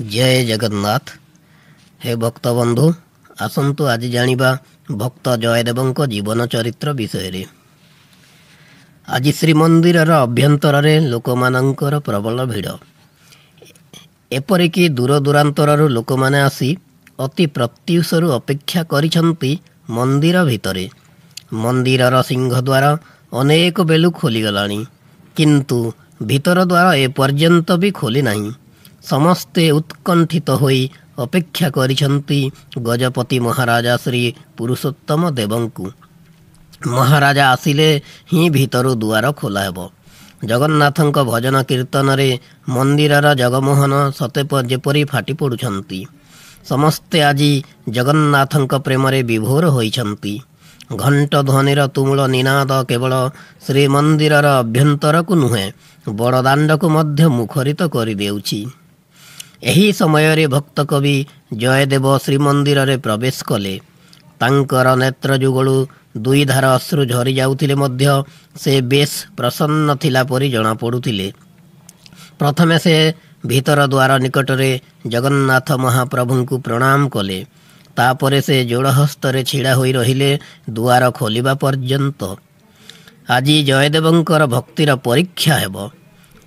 जय जगन्नाथ। हे भक्त बंधु, आसतु आज जानिबा भक्त जयदेव जीवन चरित्र विषय। आज श्रीमंदिर अभ्यंतर लोक मानकर प्रबल भिड़, एपरिकी दूर दूरांतर लोक मैंने आसी अति प्रत्युषरु अपेक्षा करिछंती मंदिर भितरे। मंदिरर सिंहद्वार अनेक बेलू खोलीगलानी, किंतु भीतर द्वार एपर्यंत भी खोली नहीं। समस्ते उत्कंठित होई अपेक्षा करिछंती गजपति महाराजा श्री पुरुषोत्तम देवंकु। महाराजा आसिले ही भीतर दुआर खोला हेब। जगन्नाथंक भजन कीर्तन रे मंदिरर जगमोहन सते जेपरी फाटी पड़ुछंती। समस्ते आजी जगन्नाथंक प्रेम रे विभोर होइछंती। घंट ध्वनिर तुमुल निनाद केवल श्रीमंदिरर अभ्यंतर को नुहे, बड़दाण्ड को मध्य मुखरित कर देउछि। एही समय रे भक्त कवि जयदेव श्रीमंदिर रे प्रवेश कले। तांकर नेत्र जुगलु दुई धार अश्रु झरी जाउथिले मध्य से बेश प्रसन्न थिला परि जणा पडुथिले। प्रथमे से भीतर द्वार निकटरे जगन्नाथ महाप्रभुंकु प्रणाम कले। तापरे से जोड़हस्त रे छिड़ा होई रहिले दुआर खोलिबा पर्यंत। आजी जयदेवंकर भक्तिर परीक्षा हेब।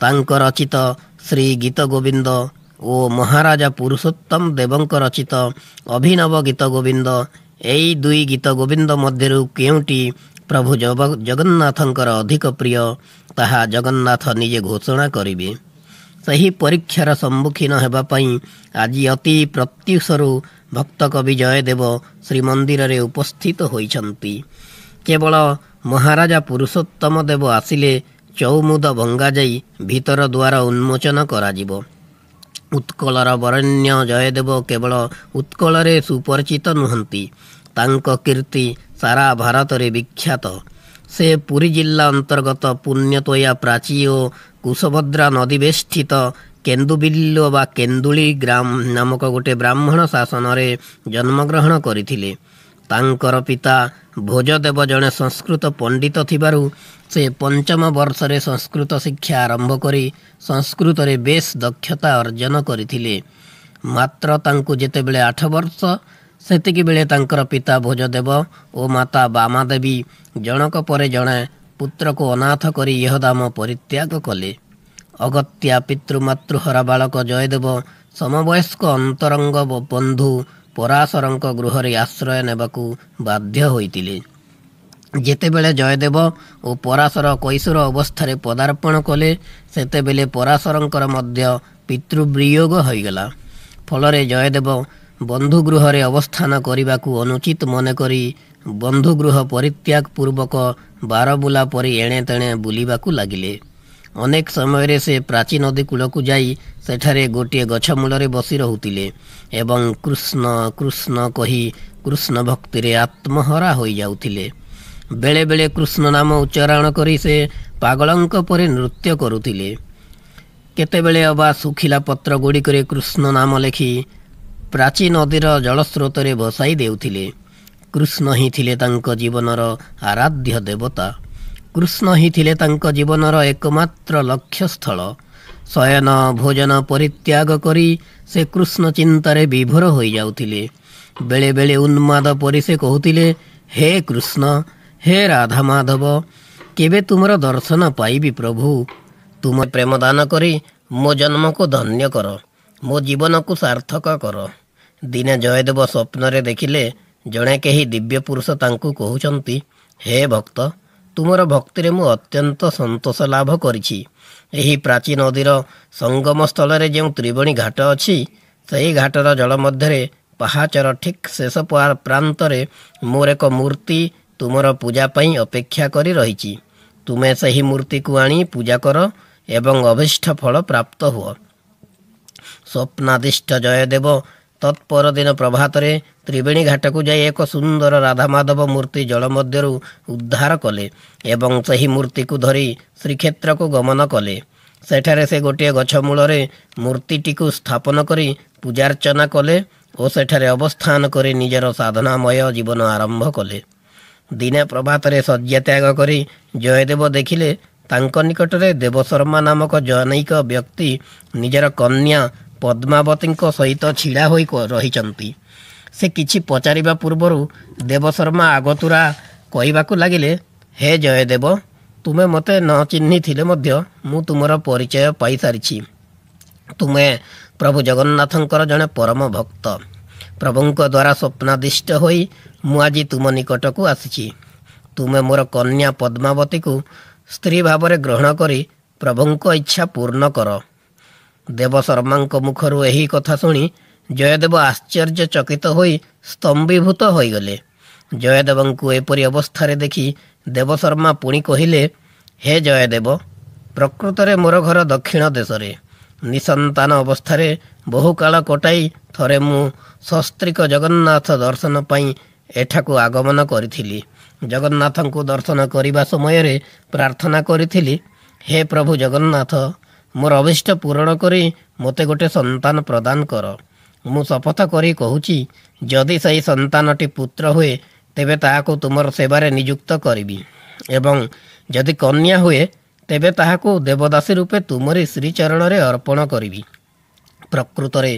तांकर रचित श्री गीत गोविंद ओ महाराजा पुरुषोत्तम देवंक रचित अभिनव गीत गोविंद, एई दुई गीत गोविंद मध्यरु केउटी प्रभु जगन्नाथंकर अधिक प्रिय ताहा जगन्नाथ निजे घोषणा करिवे। सही परीक्षार सम्मुखीन हेबा पई आजी अति प्रत्युषरु भक्त कवि जयदेव श्रीमंदिर रे उपस्थित होइछंती। केवल महाराजा पुरुषोत्तम देव आसिले चौमुद भंगा जाई भीतर द्वार उन्मोचन कराजिबो। उत्कलर वरेण्य जयदेव केवल उत्कल रे सुपरिचित नुहंती, तांक कीर्ति सारा भारत रे विख्यात। से पुरी जिल्ला अंतर्गत पुण्यतोया प्राची ओ कुशभद्रा नदी बेष्टित केन्दुबिल्लो बा केन्दुली ग्राम नामक गोटे ब्राह्मण शासन रे जन्मग्रहण करिथिले। तांकर पिता भोजदेव जड़े संस्कृत पंडित थिबारु से पंचम वर्ष रे संस्कृत शिक्षा आरंभ करी संस्कृत रे बेश दक्षता अर्जन करिथिले। मात्र तांकु जेतेबेले 8 वर्ष सेतिकी बेले तांकर पिता भोजदेव ओ माता बामादेवी जनक परे जणे पुत्र को अनाथ करी यहदाम परित्याग कले। अगत्या पितृमातृहरा बालक जयदेव समवयस्क अंतरंग बंधु पराशरंक गृह रे आश्रय नेबाकू बाध्य होइतिले। जेतेबेले जयदेव ओ पराशर कैशोर अवस्था पदार्पण कले सेतेबेले पराशरंकर मध्य पितृवियोग होइगला। फलरे जयदेव बंधुगृह रे अवस्थान करिबाकू अनुचित मन करी बंधुगृह परित्याग पूर्वक बारबुला परि एणे तेणे बुलिबाकू लागिले। अनेक समय से प्राची नदी कूलक जाई सेठारे गोटे गछ मूल बसी रहुतिले एवं कृष्ण कृष्ण कही कृष्ण भक्ति रे आत्महरा होई जाउथिले। बेले बेले कृष्ण नाम उच्चारण करी से पागलंक परे नृत्य करुथिले। केतेबेले अबा सुखिला पत्र गुड़िक कृष्ण नाम लेखि प्राची नदीर जलस्रोत रे भसाई देउथिले। कृष्ण ही थिले तांक जीवनर आराध्य देवता। कृष्ण ही थिले तांक जीवनर एकमात्र लक्ष्य स्थल। शयन भोजन परित्याग करी से कृष्ण चिंतारे विभोर होई जाउथिले। बेले बेले उन्माद परि से कहूथिले, हे कृष्ण, हे राधा माधव, केबे तुमर दर्शन पाइबी प्रभु। तुम प्रेमदान करी मो जन्म को धन्य कर, मो जीवन को सार्थक कर। दिने जयदेव स्वप्न रे देखिले जणे केही दिव्य पुरुष तांकु कहउचंती, हे भक्त, तुमर भक्ति रे मु अत्यंत संतोष लाभ करिछि। एही प्राची नदीर संगम स्थल रे जेउ त्रिवेणी घाट अछि, सही घाटर जल मध्यरे पहाचर ठीक शेष प्रांत रे मोर एक मूर्ति तुमर पूजा पई अपेक्षा करी रहिछि। तुमे सही मूर्ति को आनी पूजा कर एवं अभिष्ट फल प्राप्त हुआ। स्वप्नादिष्ट जयदेव तत्पर दिन प्रभात रे त्रिवेणी घाट को जाई एक सुंदर राधा माधव मूर्ति जल मध्यरु उद्धार कले एवं सही मूर्ति को धरी श्रीक्षेत्र को गमन कले। सेठारे से गोटे गछ मूलरे मूर्तिटी को स्थापन करी पूजार्चना कले और सेठारे अवस्थान करी निजर साधनामय जीवन आरंभ कले। दिने प्रभात रे शय्या त्याग करी जयदेव देखिले तांक निकटरे देवशर्मा नामक जनैक व्यक्ति निजर कन्या ପଦ୍ମାବତୀଙ୍କ ସହିତ ଛିଡ଼ା ହୋଇ ରହିଛନ୍ତି। ସେ କିଛି ପଚାରିବା ପୂର୍ବରୁ ଦେବଶର୍ମା ଆଗତୁରା କହିବାକୁ ଲାଗିଲେ, ହେ ଜୟଦେବ, ତୁମେ ମୋତେ ନ ଚିହ୍ନିଥିଲେ ମଧ୍ୟ ମୁଁ ତୁମର ପରିଚୟ ପାଇସାରିଛି। ତୁମେ ପ୍ରଭୁ ଜଗନ୍ନାଥଙ୍କର ଜଣେ ପରମ ଭକ୍ତ। ପ୍ରଭୁଙ୍କ ଦ୍ୱାରା ସ୍ୱପ୍ନାଦିଷ୍ଟ ହୋଇ ମୁଁ ଆଜି ତୁମ ନିକଟକୁ ଆସିଛି। ତୁମେ ମୋର କନ୍ୟା ପଦ୍ମାବତୀକୁ ସ୍ତ୍ରୀ ଭାବରେ ଗ୍ରହଣ କରି ପ୍ରଭୁଙ୍କ ଇଚ୍ଛା ପୂର୍ଣ୍ଣ କର। ଦେବଶର୍ମାଙ୍କ ମୁଖରୁ ଏହି କଥା ଶୁଣି ଜୟଦେବ ଆଶ୍ଚର୍ଯ୍ୟଚକିତ ହୋଇ ସ୍ତମ୍ଭୀଭୂତ ହୋଇଗଲେ। ଜୟଦେବଙ୍କୁ ଏପରି ଅବସ୍ଥାରେ ଦେଖି ଦେବଶର୍ମା ପୁଣି କହିଲେ, ହେ ଜୟଦେବ, ପ୍ରକୃତରେ ମୋର ଘର ଦକ୍ଷିଣ ଦେଶରେ। ନିଃସନ୍ତାନ ଅବସ୍ଥାରେ ବହୁକାଳ କଟାଇ ଥରେ ମୁଁ ସସ୍ତ୍ରୀକ ଜଗନ୍ନାଥ ଦର୍ଶନ ପାଇଁ ଏଠାକୁ ଆଗମନ କରିଥିଲି। ଜଗନ୍ନାଥଙ୍କୁ ଦର୍ଶନ କରିବା ସମୟରେ ପ୍ରାର୍ଥନା କରିଥିଲି, ହେ ପ୍ରଭୁ ଜଗନ୍ନାଥ, ମୋର ଅଭିଷ୍ଟ ପୂରଣ କରି ମୋତେ ଗୋଟିଏ ସନ୍ତାନ ପ୍ରଦାନ କର। ମୁଁ ଶପଥ କରି କହୁଛି, ଯଦି ସେହି ସନ୍ତାନଟି ପୁତ୍ର ହୁଏ ତେବେ ତାହାକୁ ତୁମର ସେବାରେ ନିଯୁକ୍ତ କରିବି ଏବଂ ଯଦି କନ୍ୟା ହୁଏ ତେବେ ତାହାକୁ ଦେବଦାସୀ ରୂପେ ତୁମରି ଶ୍ରୀଚରଣରେ ଅର୍ପଣ କରିବି। ପ୍ରକୃତରେ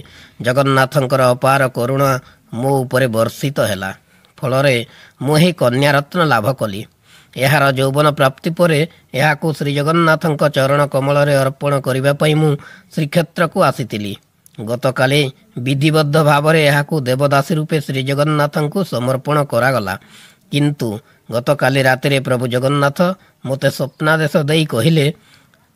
ଜଗନ୍ନାଥଙ୍କର ଅପାର କରୁଣା ମୋ ଉପରେ ବର୍ଷିତ ହେଲା। ଫଳରେ ମୁଁ ଏହି କନ୍ୟାରତ୍ନ ଲାଭ କଲି। ଏହାର ଯୌବନ ପ୍ରାପ୍ତି ପରେ ଏହାକୁ ଶ୍ରୀଜଗନ୍ନାଥଙ୍କ ଚରଣ କମଳରେ ଅର୍ପଣ କରିବା ପାଇଁ ମୁଁ ଶ୍ରୀକ୍ଷେତ୍ରକୁ ଆସିଥିଲି। ଗତକାଲି ବିଧିବଦ୍ଧ ଭାବରେ ଏହାକୁ ଦେବଦାସୀ ରୂପେ ଶ୍ରୀଜଗନ୍ନାଥଙ୍କୁ ସମର୍ପଣ କରାଗଲା। କିନ୍ତୁ ଗତକାଲି ରାତିରେ ପ୍ରଭୁ ଜଗନ୍ନାଥ ମୋତେ ସ୍ୱପ୍ନାଦେଶ ଦେଇ କହିଲେ,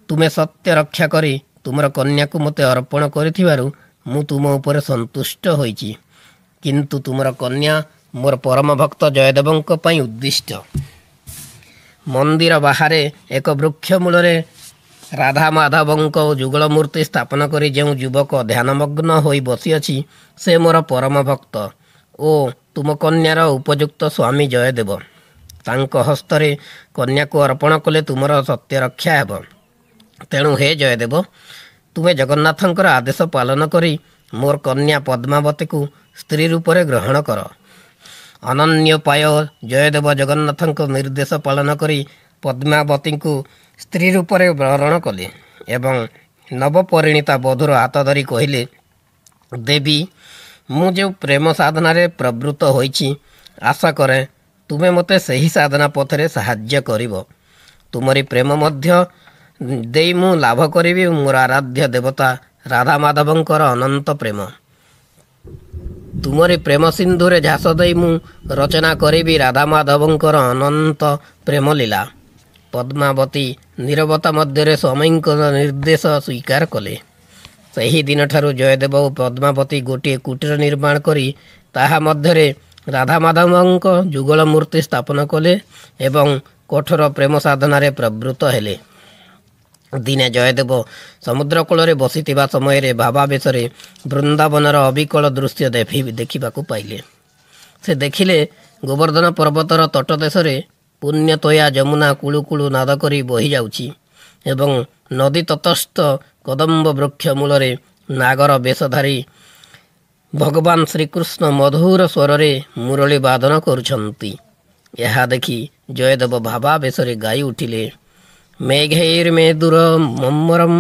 ତୁମେ ସତ୍ୟ ରକ୍ଷା କରି ତୁମର କନ୍ୟାକୁ ମୋତେ ଅର୍ପଣ କରିଥିବାରୁ ମୁଁ ତୁମ ଉପରେ ସନ୍ତୁଷ୍ଟ ହୋଇଛି। କିନ୍ତୁ ତୁମର କନ୍ୟା ମୋର ପରମ ଭକ୍ତ ଜୟଦେବଙ୍କ ପାଇଁ ଉଦ୍ଦିଷ୍ଟ। ମନ୍ଦିର ବାହାରେ ଏକ ବୃକ୍ଷ ମୂଳରେ ରାଧା ମାଧବଙ୍କ ଯୁଗଳ ମୂର୍ତ୍ତି ସ୍ଥାପନ କରି ଯେଉଁ ଯୁବକ ଧ୍ୟାନମଗ୍ନ ହୋଇ ବସିଅଛି ସେ ମୋର ପରମ ଭକ୍ତ ଓ ତୁମ କନ୍ୟାର ଉପଯୁକ୍ତ ସ୍ୱାମୀ ଜୟଦେବ। ତାଙ୍କ ହସ୍ତରେ କନ୍ୟାକୁ ଅର୍ପଣ କଲେ ତୁମର ସତ୍ୟ ରକ୍ଷା ହେବ। ତେଣୁ ହେ ଜୟଦେବ, ତୁମେ ଜଗନ୍ନାଥଙ୍କର ଆଦେଶ ପାଳନ କରି ମୋର କନ୍ୟା ପଦ୍ମାବତୀକୁ ସ୍ତ୍ରୀ ରୂପରେ ଗ୍ରହଣ କର। ଅନନ୍ୟୋପାୟ ଜୟଦେବ ଜଗନ୍ନାଥଙ୍କ ନିର୍ଦ୍ଦେଶ ପାଳନ କରି ପଦ୍ମାବତୀଙ୍କୁ ସ୍ତ୍ରୀ ରୂପରେ ଗ୍ରହଣ କଲେ ଏବଂ ନବପରିଣୀତା ବଧୂର ହାତ ଧରି କହିଲେ, ଦେବୀ, ମୁଁ ଯେଉଁ ପ୍ରେମ ସାଧନାରେ ପ୍ରବୃତ୍ତ ହୋଇଛି, ଆଶା କରେ ତୁମେ ମୋତେ ସେହି ସାଧନା ପଥରେ ସାହାଯ୍ୟ କରିବ। ତୁମରି ପ୍ରେମ ମଧ୍ୟ ଦେଇ ମୁଁ ଲାଭ କରିବି ମୋର ଆରାଧ୍ୟ ଦେବତା ରାଧା ମାଧବଙ୍କର ଅନନ୍ତ ପ୍ରେମ। ତୁମରି ପ୍ରେମ ସିନ୍ଧୁରେ ଝାସ ଦେଇ ମୁଁ ରଚନା କରିବି ରାଧା ମାଧବଙ୍କର ଅନନ୍ତ ପ୍ରେମ ଲୀଳା। ପଦ୍ମାବତୀ ନୀରବତା ମଧ୍ୟରେ ସ୍ୱାମୀଙ୍କ ନିର୍ଦ୍ଦେଶ ସ୍ୱୀକାର କଲେ। ସେହି ଦିନଠାରୁ ଜୟଦେବ ଓ ପଦ୍ମାବତୀ ଗୋଟିଏ କୁଟୀର ନିର୍ମାଣ କରି ତାହା ମଧ୍ୟରେ ରାଧାମାଧବଙ୍କ ଯୁଗଳ ମୂର୍ତ୍ତି ସ୍ଥାପନ କଲେ ଏବଂ କଠୋର ପ୍ରେମ ସାଧନାରେ ପ୍ରବୃତ୍ତ ହେଲେ। ଦିନେ ଜୟଦେବ ସମୁଦ୍ର କୂଳରେ ବସିଥିବା ସମୟରେ ଭାବାବେଶରେ ବୃନ୍ଦାବନର ଅବିକଳ ଦୃଶ୍ୟ ଦେଖିବାକୁ ପାଇଲେ। ସେ ଦେଖିଲେ ଗୋବର୍ଦ୍ଧନ ପର୍ବତର ତଟଦେଶରେ ପୁଣ୍ୟତୋୟା ଯମୁନା କୁଳୁ କୁଳୁ ନାଦ କରି ବହିଯାଉଛି ଏବଂ ନଦୀ ତଟସ୍ଥ କଦମ୍ବ ବୃକ୍ଷ ମୂଳରେ ନାଗର ବେଶଧାରୀ ଭଗବାନ ଶ୍ରୀକୃଷ୍ଣ ମଧୁର ସ୍ୱରରେ ମୁରଳୀ ବାଦନ କରୁଛନ୍ତି। ଏହା ଦେଖି ଜୟଦେବ ଭାବାବେଶରେ ଗାଇ ଉଠିଲେ, ମେଘୈର୍ମେଦୁର ମମ୍ମରଂ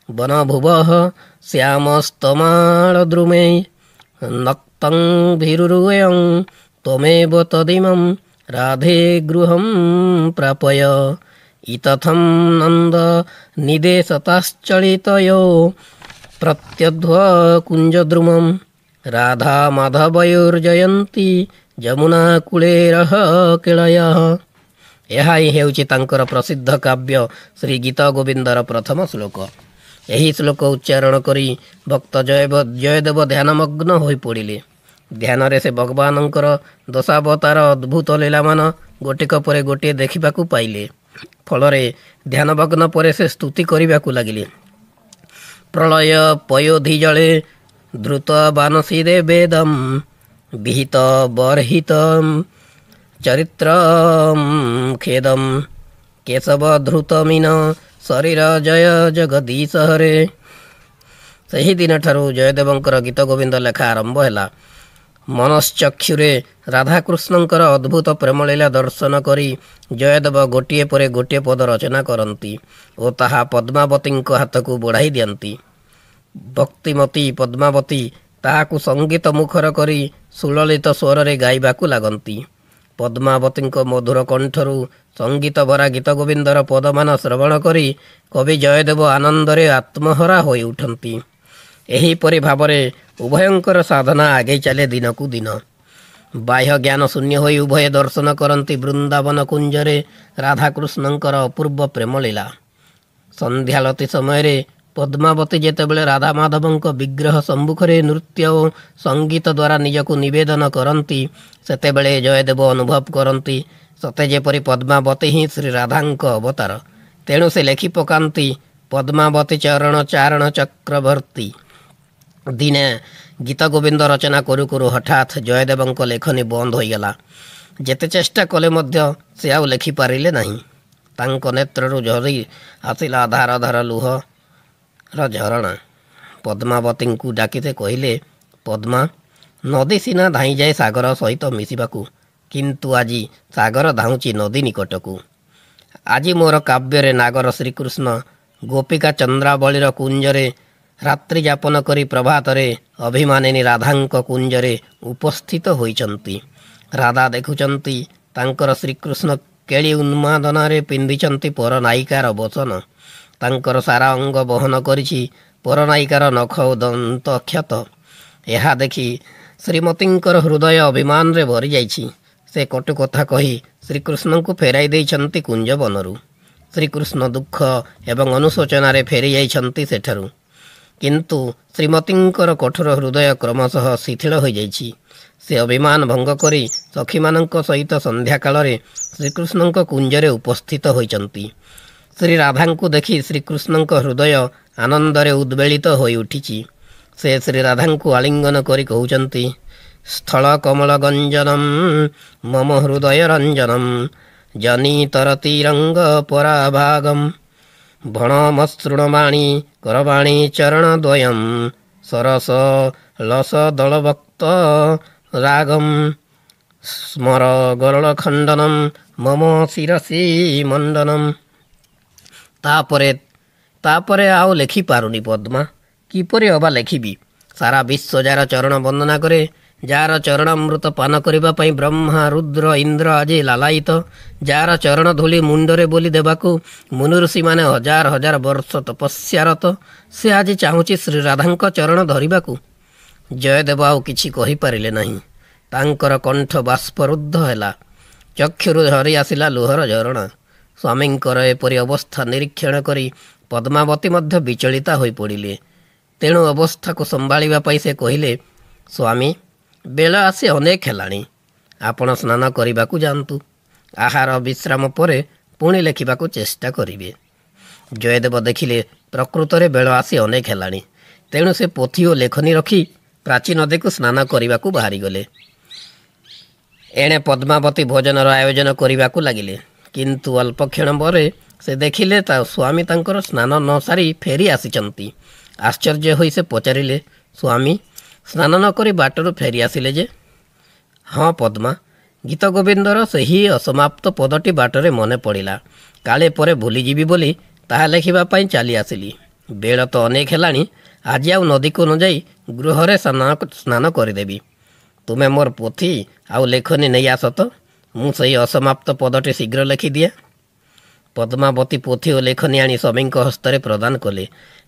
ବନଭୁବଃ ଶ୍ୟାମସ୍ତମାଳଦ୍ରୁମେ ନକ୍ତଂ ଭୀରୁରୁୟଂ ତ୍ୱମେବ ତଦିମଂ ରାଧେ ଗୃହଂ ପ୍ରାପୟ ଇତଥଂ ନନ୍ଦ ନିଦେଶତାଶ୍ଚଳିତୟୋ ପ୍ରତ୍ୟଧ୍ୱ କୁଞ୍ଜଦ୍ରୁମଂ ରାଧା ମାଧବୟୋର୍ଜୟନ୍ତୀ ଯମୁନା କୂଳେରଃ କେଳୟଃ। ଏହା ହିଁ ହେଉଛି ତାଙ୍କର ପ୍ରସିଦ୍ଧ କାବ୍ୟ ଶ୍ରୀ ଗୀତ ଗୋବିନ୍ଦର ପ୍ରଥମ ଶ୍ଲୋକ। ଏହି ଶ୍ଲୋକ ଉଚ୍ଚାରଣ କରି ଭକ୍ତ ଜୟଦେବ ଧ୍ୟାନମଗ୍ନ ହୋଇପଡ଼ିଲେ। ଧ୍ୟାନରେ ସେ ଭଗବାନଙ୍କର ଦଶାବତାର ଅଦ୍ଭୁତ ଲୀଳାମାନ ଗୋଟିକ ପରେ ଗୋଟିଏ ଦେଖିବାକୁ ପାଇଲେ। ଫଳରେ ଧ୍ୟାନମଗ୍ନ ପରେ ସେ ସ୍ତୁତି କରିବାକୁ ଲାଗିଲେ, ପ୍ରଳୟ ପୟୋଧି ଜଳେ ଧୃତ ବାନସୀରେ ବେଦମ୍ ବିହିତ ବର୍ହିତ ଚରିତ୍ର ଖେଦମ୍ କେଶବ ଧୃତ ମୀନ ଶରୀର ଜୟ ଜଗଦୀଶ ହରେ। ସେହିଦିନଠାରୁ ଜୟଦେବଙ୍କର ଗୀତ ଗୋବିନ୍ଦ ଲେଖା ଆରମ୍ଭ ହେଲା। ମନଶ୍ଚକ୍ଷୁରେ ରାଧାକୃଷ୍ଣଙ୍କର ଅଦ୍ଭୁତ ପ୍ରେମଲୀଳା ଦର୍ଶନ କରି ଜୟଦେବ ଗୋଟିଏ ପରେ ଗୋଟିଏ ପଦ ରଚନା କରନ୍ତି ଓ ତାହା ପଦ୍ମାବତୀଙ୍କ ହାତକୁ ବଢ଼ାଇ ଦିଅନ୍ତି। ଭକ୍ତିମତୀ ପଦ୍ମାବତୀ ତାହାକୁ ସଙ୍ଗୀତ ମୁଖର କରି ସୁଲଳିତ ସ୍ୱରରେ ଗାଇବାକୁ ଲାଗନ୍ତି। ପଦ୍ମାବତୀଙ୍କ ମଧୁର କଣ୍ଠରୁ ସଙ୍ଗୀତ ଭରା ଗୀତ ଗୋବିନ୍ଦର ପଦମାନ ଶ୍ରବଣ କରି କବି ଜୟଦେବ ଆନନ୍ଦରେ ଆତ୍ମହରା ହୋଇ ଉଠନ୍ତି। ଏହିପରି ଭାବରେ ଉଭୟଙ୍କର ସାଧନା ଆଗେଇ ଚାଲେ ଦିନକୁ ଦିନ। ବାହ୍ୟ ଜ୍ଞାନ ଶୂନ୍ୟ ହୋଇ ଉଭୟ ଦର୍ଶନ କରନ୍ତି ବୃନ୍ଦାବନ କୁଞ୍ଜରେ ରାଧାକୃଷ୍ଣଙ୍କର ଅପୂର୍ବ ପ୍ରେମ ଲୀଳା। ସନ୍ଧ୍ୟାଳତି ସମୟରେ ପଦ୍ମାବତୀ ଯେତେବେଳେ ରାଧାମାଧବଙ୍କ ବିଗ୍ରହ ସମ୍ମୁଖରେ ନୃତ୍ୟ ଓ ସଙ୍ଗୀତ ଦ୍ୱାରା ନିଜକୁ ନିବେଦନ କରନ୍ତି, ସେତେବେଳେ ଜୟଦେବ ଅନୁଭବ କରନ୍ତି ସତେ ଯେପରି ପଦ୍ମାବତୀ ହିଁ ଶ୍ରୀ ରାଧାଙ୍କ ଅବତାର। ତେଣୁ ସେ ଲେଖି ପକାନ୍ତି ପଦ୍ମାବତୀ ଚରଣ ଚାରଣ ଚକ୍ରବର୍ତ୍ତୀ। ଦିନେ ଗୀତ ଗୋବିନ୍ଦ ରଚନା କରୁ କରୁ ହଠାତ୍ ଜୟଦେବଙ୍କ ଲେଖନୀ ବନ୍ଦ ହୋଇଗଲା। ଯେତେ ଚେଷ୍ଟା କଲେ ମଧ୍ୟ ସେ ଆଉ ଲେଖିପାରିଲେ ନାହିଁ। ତାଙ୍କ ନେତ୍ରରୁ ଝରି ଆସିଲା ଧାର ଧାର ଲୁହର ଝରଣା। ପଦ୍ମାବତୀଙ୍କୁ ଡାକି ସେ କହିଲେ, ପଦ୍ମା, ନଦୀ ସିନା ଧାଇଁଯାଏ ସାଗର ସହିତ ମିଶିବାକୁ, କିନ୍ତୁ ଆଜି ସାଗର ଧାଉଁଛି ନଦୀ ନିକଟକୁ। ଆଜି ମୋର କାବ୍ୟରେ ନାଗର ଶ୍ରୀକୃଷ୍ଣ ଗୋପିକା ଚନ୍ଦ୍ରାବଳୀର କୁଞ୍ଜରେ ରାତ୍ରି ଯାପନ କରି ପ୍ରଭାତରେ ଅଭିମାନିନୀ ରାଧାଙ୍କ କୁଞ୍ଜରେ ଉପସ୍ଥିତ ହୋଇଛନ୍ତି। ରାଧା ଦେଖୁଛନ୍ତି ତାଙ୍କର ଶ୍ରୀକୃଷ୍ଣ କେଳି ଉନ୍ମାଦନାରେ ପିନ୍ଧିଛନ୍ତି ପରନାୟିକାର ବସନ। ତାଙ୍କର ସାରା ଅଙ୍ଗ ବହନ କରିଛି ପରନାୟିକାର ନଖ ଓ ଦନ୍ତ କ୍ଷତ। ଏହା ଦେଖି ଶ୍ରୀମତୀଙ୍କର ହୃଦୟ ଅଭିମାନରେ ଭରିଯାଇଛି। ସେ କଟୁ କଥା କହି ଶ୍ରୀକୃଷ୍ଣଙ୍କୁ ଫେରାଇ ଦେଇଛନ୍ତି କୁଞ୍ଜବନରୁ। ଶ୍ରୀକୃଷ୍ଣ ଦୁଃଖ ଏବଂ ଅନୁଶୋଚନାରେ ଫେରି ଯାଇଛନ୍ତି ସେଠାରୁ। କିନ୍ତୁ ଶ୍ରୀମତୀଙ୍କର କଠୋର ହୃଦୟ କ୍ରମଶଃ ଶିଥିଳ ହୋଇଯାଇଛି। ସେ ଅଭିମାନ ଭଙ୍ଗ କରି ସଖୀମାନଙ୍କ ସହିତ ସନ୍ଧ୍ୟାକାଳରେ ଶ୍ରୀକୃଷ୍ଣଙ୍କ କୁଞ୍ଜରେ ଉପସ୍ଥିତ ହୋଇଛନ୍ତି। ଶ୍ରୀ ରାଧାଙ୍କୁ ଦେଖି ଶ୍ରୀକୃଷ୍ଣଙ୍କ ହୃଦୟ ଆନନ୍ଦରେ ଉଦ୍ବେଳିତ ହୋଇ ଉଠିଛି। ସେ ଶ୍ରୀ ରାଧାଙ୍କୁ ଆଲିଙ୍ଗନ କରି କହୁଛନ୍ତି, ସ୍ଥଳ କମଳ ଗଞ୍ଜନମ୍ ମମ ହୃଦୟ ରଞ୍ଜନମ୍ ଜନିତରତିରଙ୍ଗ ପରାଭାଗମ୍ ଭଣମସୃଣବାଣୀ କରବାଣୀ ଚରଣଦ୍ୱୟମ୍ ସରସ ଲସ ଦଳଭକ୍ତ ରାଗମ୍ ସ୍ମର ଗରଳ ଖଣ୍ଡନମ୍ ମମ ଶିରସି ମଣ୍ଡନମ୍। ତାପରେ ଆଉ ଲେଖିପାରୁନି ପଦ୍ମା। କିପରି ଅବା ଲେଖିବି? ସାରା ବିଶ୍ୱ ଯାହାର ଚରଣ ବନ୍ଦନା କରେ, ଯାହାର ଚରଣାମୃତ ପାନ କରିବା ପାଇଁ ବ୍ରହ୍ମା ରୁଦ୍ର ଇନ୍ଦ୍ର ଆଜି ଲାଲାୟିତ, ଯାହାର ଚରଣ ଧୂଳି ମୁଣ୍ଡରେ ବୋଲି ଦେବାକୁ ମୁନିଋଷିମାନେ ହଜାର ହଜାର ବର୍ଷ ତପସ୍ୟାରତ, ସେ ଆଜି ଚାହୁଁଛି ଶ୍ରୀରାଧାଙ୍କ ଚରଣ ଧରିବାକୁ। ଜୟଦେବ ଆଉ କିଛି କହିପାରିଲେ ନାହିଁ। ତାଙ୍କର କଣ୍ଠ ବାଷ୍ପରୁଦ୍ଧ ହେଲା, ଚକ୍ଷୁରୁ ଝରି ଆସିଲା ଲୁହର ଝରଣା। ସ୍ୱାମୀଙ୍କର ଏପରି ଅବସ୍ଥା ନିରୀକ୍ଷଣ କରି ପଦ୍ମାବତୀ ମଧ୍ୟ ବିଚଳିତା ହୋଇପଡ଼ିଲେ। ତେଣୁ ଅବସ୍ଥାକୁ ସମ୍ଭାଳିବା ପାଇଁ ସେ କହିଲେ, ସ୍ୱାମୀ, ବେଳ ଆସି ଅନେକ ହେଲାଣି, ଆପଣ ସ୍ନାନ କରିବାକୁ ଯାଆନ୍ତୁ। ଆହାର ବିଶ୍ରାମ ପରେ ପୁଣି ଲେଖିବାକୁ ଚେଷ୍ଟା କରିବେ। ଜୟଦେବ ଦେଖିଲେ ପ୍ରକୃତରେ ବେଳ ଆସି ଅନେକ ହେଲାଣି। ତେଣୁ ସେ ପୋଥି ଓ ଲେଖନୀ ରଖି ପ୍ରାଚୀ ନଦୀକୁ ସ୍ନାନ କରିବାକୁ ବାହାରିଗଲେ। ଏଣେ ପଦ୍ମାବତୀ ଭୋଜନର ଆୟୋଜନ କରିବାକୁ ଲାଗିଲେ। କିନ୍ତୁ ଅଳ୍ପକ୍ଷଣ ପରେ ସେ ଦେଖିଲେ ତା ସ୍ୱାମୀ ତାଙ୍କର ସ୍ନାନ ନ ସାରି ଫେରି ଆସିଛନ୍ତି। ଆଶ୍ଚର୍ଯ୍ୟ ହୋଇ ସେ ପଚାରିଲେ, ସ୍ୱାମୀ, ସ୍ନାନ ନ କରି ବାଟରୁ ଫେରି ଆସିଲେ ଯେ? ହଁ ପଦ୍ମା, ଗୀତ ଗୋବିନ୍ଦର ସେହି ଅସମାପ୍ତ ପଦଟି ବାଟରେ ମନେ ପଡ଼ିଲା। କାଳେ ପରେ ଭୁଲିଯିବି ବୋଲି ତାହା ଲେଖିବା ପାଇଁ ଚାଲି ଆସିଲି। ବେଳ ତ ଅନେକ ହେଲାଣି, ଆଜି ଆଉ ନଦୀକୁ ନ ଯାଇ ଗୃହରେ ସ୍ନାନ କରିଦେବି। ତୁମେ ମୋର ପୋଥି ଆଉ ଲେଖନୀ ନେଇ ଆସ ତ, ମୁଁ ସେହି ଅସମାପ୍ତ ପଦଟି ଶୀଘ୍ର ଲେଖିଦିଏ। ପଦ୍ମାବତୀ ପୋଥି ଓ ଲେଖନୀ ଆଣି ସ୍ୱାମୀଙ୍କ ହସ୍ତରେ ପ୍ରଦାନ କଲେ।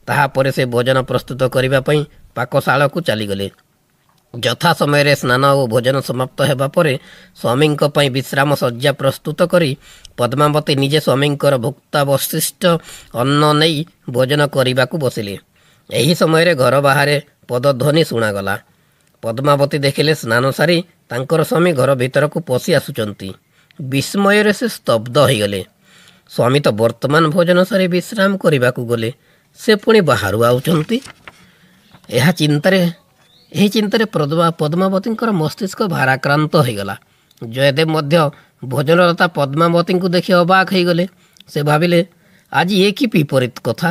ତାହାପରେ ସେ ଭୋଜନ ପ୍ରସ୍ତୁତ କରିବା ପାଇଁ ପାକଶାଳକୁ ଚାଲିଗଲେ। ଯଥା ସମୟରେ ସ୍ନାନ ଓ ଭୋଜନ ସମାପ୍ତ ହେବା ପରେ ସ୍ୱାମୀଙ୍କ ପାଇଁ ବିଶ୍ରାମ ଶଯ୍ୟା ପ୍ରସ୍ତୁତ କରି ପଦ୍ମାବତୀ ନିଜେ ସ୍ୱାମୀଙ୍କର ଭୁକ୍ତାବଶିଷ୍ଟ ଅନ୍ନ ନେଇ ଭୋଜନ କରିବାକୁ ବସିଲେ। ଏହି ସମୟରେ ଘର ବାହାରେ ପଦଧ୍ୱନି ଶୁଣାଗଲା। ପଦ୍ମାବତୀ ଦେଖିଲେ ସ୍ନାନ ସାରି ତାଙ୍କର ସ୍ୱାମୀ ଘର ଭିତରକୁ ପଶି ଆସୁଛନ୍ତି। ବିସ୍ମୟରେ ସେ ସ୍ତବ୍ଧ ହୋଇଗଲେ। ସ୍ୱାମୀ ତ ବର୍ତ୍ତମାନ ଭୋଜନ ସାରି ବିଶ୍ରାମ କରିବାକୁ ଗଲେ, ସେ ପୁଣି ବାହାରୁ ଆଉଛନ୍ତି। ଏହି ଚିନ୍ତାରେ ପଦ୍ମାବତୀଙ୍କର ମସ୍ତିଷ୍କ ଭାରାକ୍ରାନ୍ତ ହୋଇଗଲା। ଜୟଦେବ ମଧ୍ୟ ଭୋଜନରତା ପଦ୍ମାବତୀଙ୍କୁ ଦେଖି ଅବାକ୍ ହୋଇଗଲେ। ସେ ଭାବିଲେ, ଆଜି ଏ କି ବିପରୀତ କଥା।